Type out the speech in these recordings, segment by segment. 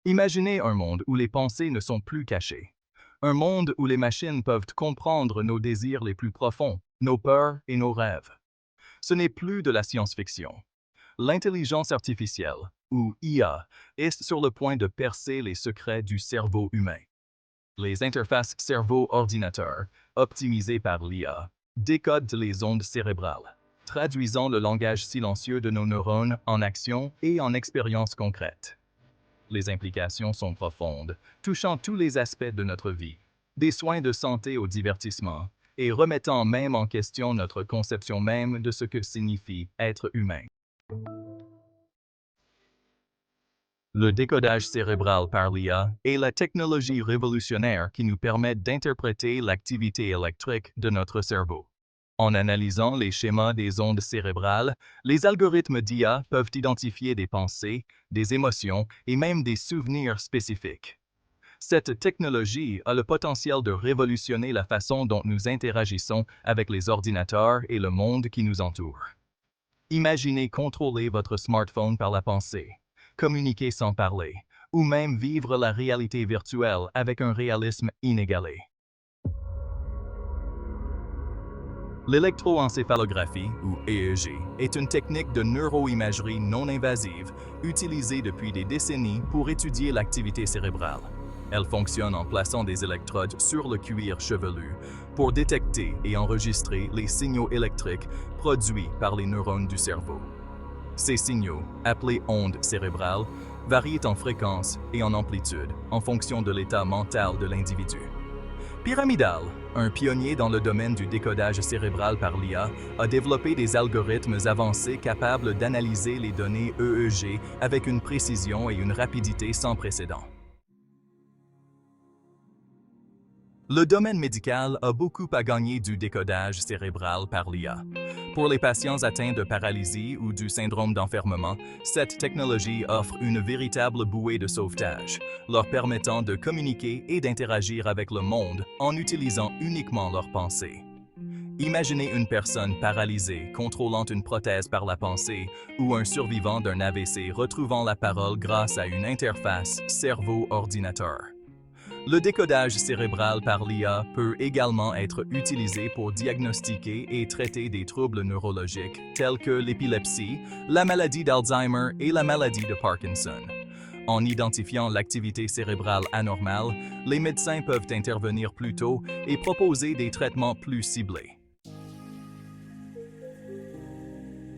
Imaginez un monde où les pensées ne sont plus cachées. Un monde où les machines peuvent comprendre nos désirs les plus profonds, nos peurs et nos rêves. Ce n'est plus de la science-fiction. L'intelligence artificielle, ou IA, est sur le point de percer les secrets du cerveau humain. Les interfaces cerveau-ordinateur, optimisées par l'IA, décodent les ondes cérébrales, traduisant le langage silencieux de nos neurones en actions et en expériences concrètes. Les implications sont profondes, touchant tous les aspects de notre vie, des soins de santé au divertissement, et remettant même en question notre conception même de ce que signifie être humain. Le décodage cérébral par l'IA est la technologie révolutionnaire qui nous permet d'interpréter l'activité électrique de notre cerveau. En analysant les schémas des ondes cérébrales, les algorithmes d'IA peuvent identifier des pensées, des émotions et même des souvenirs spécifiques. Cette technologie a le potentiel de révolutionner la façon dont nous interagissons avec les ordinateurs et le monde qui nous entoure. Imaginez contrôler votre smartphone par la pensée, communiquer sans parler, ou même vivre la réalité virtuelle avec un réalisme inégalé. L'électroencéphalographie, ou EEG, est une technique de neuroimagerie non invasive utilisée depuis des décennies pour étudier l'activité cérébrale. Elle fonctionne en plaçant des électrodes sur le cuir chevelu pour détecter et enregistrer les signaux électriques produits par les neurones du cerveau. Ces signaux, appelés ondes cérébrales, varient en fréquence et en amplitude en fonction de l'état mental de l'individu. Pyramidal, un pionnier dans le domaine du décodage cérébral par l'IA, a développé des algorithmes avancés capables d'analyser les données EEG avec une précision et une rapidité sans précédent. Le domaine médical a beaucoup à gagner du décodage cérébral par l'IA. Pour les patients atteints de paralysie ou du syndrome d'enfermement, cette technologie offre une véritable bouée de sauvetage, leur permettant de communiquer et d'interagir avec le monde en utilisant uniquement leurs pensées. Imaginez une personne paralysée contrôlant une prothèse par la pensée ou un survivant d'un AVC retrouvant la parole grâce à une interface cerveau-ordinateur. Le décodage cérébral par l'IA peut également être utilisé pour diagnostiquer et traiter des troubles neurologiques tels que l'épilepsie, la maladie d'Alzheimer et la maladie de Parkinson. En identifiant l'activité cérébrale anormale, les médecins peuvent intervenir plus tôt et proposer des traitements plus ciblés.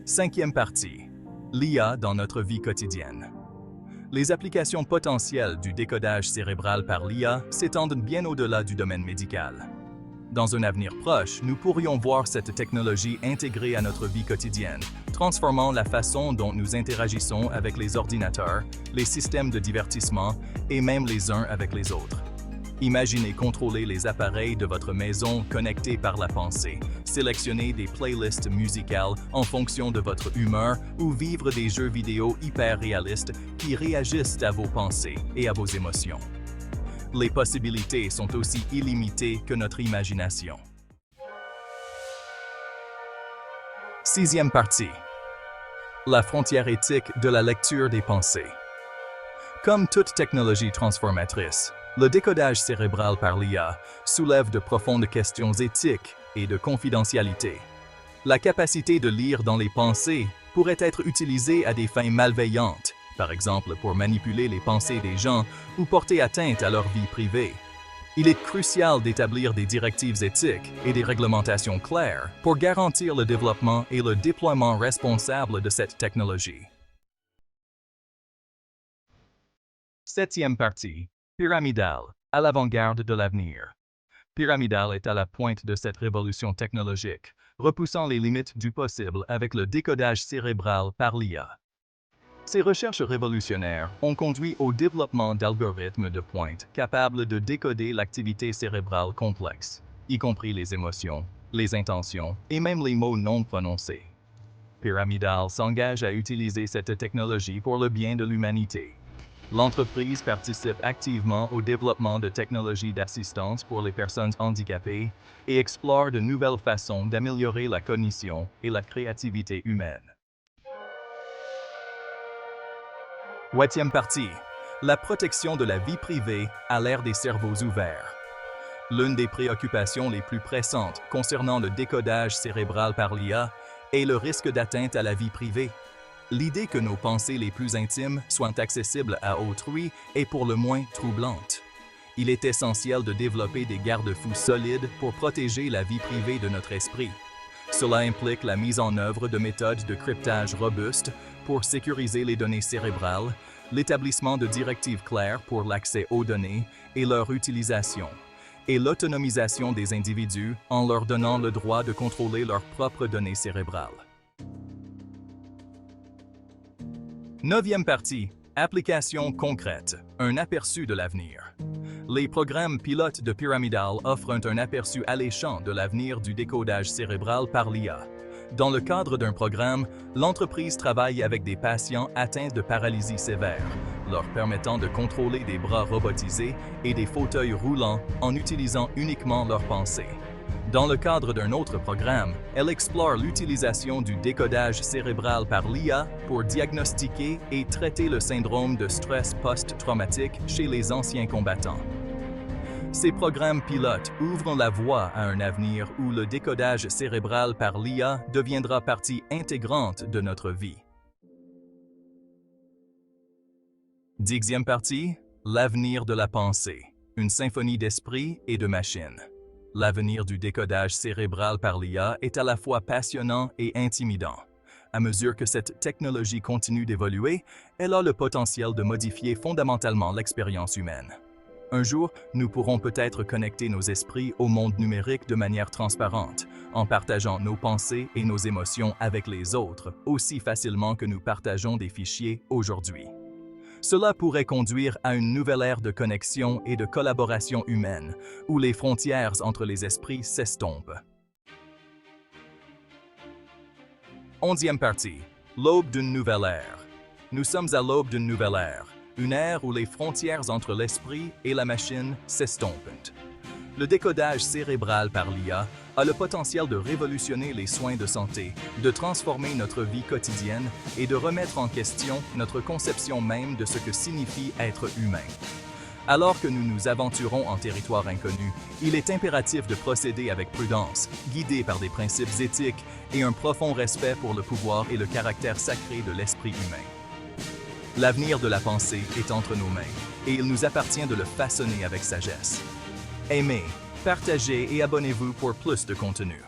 Cinquième partie. L'IA dans notre vie quotidienne. Les applications potentielles du décodage cérébral par l'IA s'étendent bien au-delà du domaine médical. Dans un avenir proche, nous pourrions voir cette technologie intégrée à notre vie quotidienne, transformant la façon dont nous interagissons avec les ordinateurs, les systèmes de divertissement et même les uns avec les autres. Imaginez contrôler les appareils de votre maison connectés par la pensée, sélectionner des playlists musicales en fonction de votre humeur ou vivre des jeux vidéo hyper réalistes qui réagissent à vos pensées et à vos émotions. Les possibilités sont aussi illimitées que notre imagination. Sixième partie. La frontière éthique de la lecture des pensées. Comme toute technologie transformatrice, le décodage cérébral par l'IA soulève de profondes questions éthiques et de confidentialité. La capacité de lire dans les pensées pourrait être utilisée à des fins malveillantes, par exemple pour manipuler les pensées des gens ou porter atteinte à leur vie privée. Il est crucial d'établir des directives éthiques et des réglementations claires pour garantir le développement et le déploiement responsable de cette technologie. Septième partie. Pyramidal, à l'avant-garde de l'avenir. Pyramidal est à la pointe de cette révolution technologique, repoussant les limites du possible avec le décodage cérébral par l'IA. Ces recherches révolutionnaires ont conduit au développement d'algorithmes de pointe capables de décoder l'activité cérébrale complexe, y compris les émotions, les intentions et même les mots non prononcés. Pyramidal s'engage à utiliser cette technologie pour le bien de l'humanité. L'entreprise participe activement au développement de technologies d'assistance pour les personnes handicapées et explore de nouvelles façons d'améliorer la cognition et la créativité humaine. Huitième partie. La protection de la vie privée à l'ère des cerveaux ouverts. L'une des préoccupations les plus pressantes concernant le décodage cérébral par l'IA est le risque d'atteinte à la vie privée. L'idée que nos pensées les plus intimes soient accessibles à autrui est pour le moins troublante. Il est essentiel de développer des garde-fous solides pour protéger la vie privée de notre esprit. Cela implique la mise en œuvre de méthodes de cryptage robustes pour sécuriser les données cérébrales, l'établissement de directives claires pour l'accès aux données et leur utilisation, et l'autonomisation des individus en leur donnant le droit de contrôler leurs propres données cérébrales. 9e partie. Applications concrètes. Un aperçu de l'avenir. Les programmes pilotes de Pyramidal offrent un aperçu alléchant de l'avenir du décodage cérébral par l'IA. Dans le cadre d'un programme, l'entreprise travaille avec des patients atteints de paralysie sévère, leur permettant de contrôler des bras robotisés et des fauteuils roulants en utilisant uniquement leurs pensées. Dans le cadre d'un autre programme, elle explore l'utilisation du décodage cérébral par l'IA pour diagnostiquer et traiter le syndrome de stress post-traumatique chez les anciens combattants. Ces programmes pilotes ouvrent la voie à un avenir où le décodage cérébral par l'IA deviendra partie intégrante de notre vie. 10e partie, l'avenir de la pensée, une symphonie d'esprit et de machines. L'avenir du décodage cérébral par l'IA est à la fois passionnant et intimidant. À mesure que cette technologie continue d'évoluer, elle a le potentiel de modifier fondamentalement l'expérience humaine. Un jour, nous pourrons peut-être connecter nos esprits au monde numérique de manière transparente, en partageant nos pensées et nos émotions avec les autres aussi facilement que nous partageons des fichiers aujourd'hui. Cela pourrait conduire à une nouvelle ère de connexion et de collaboration humaine, où les frontières entre les esprits s'estompent. 11e partie. L'aube d'une nouvelle ère. Nous sommes à l'aube d'une nouvelle ère, une ère où les frontières entre l'esprit et la machine s'estompent. Le décodage cérébral par l'IA a le potentiel de révolutionner les soins de santé, de transformer notre vie quotidienne et de remettre en question notre conception même de ce que signifie être humain. Alors que nous nous aventurons en territoire inconnu, il est impératif de procéder avec prudence, guidé par des principes éthiques et un profond respect pour le pouvoir et le caractère sacré de l'esprit humain. L'avenir de la pensée est entre nos mains, et il nous appartient de le façonner avec sagesse. Aimez, partagez et abonnez-vous pour plus de contenu.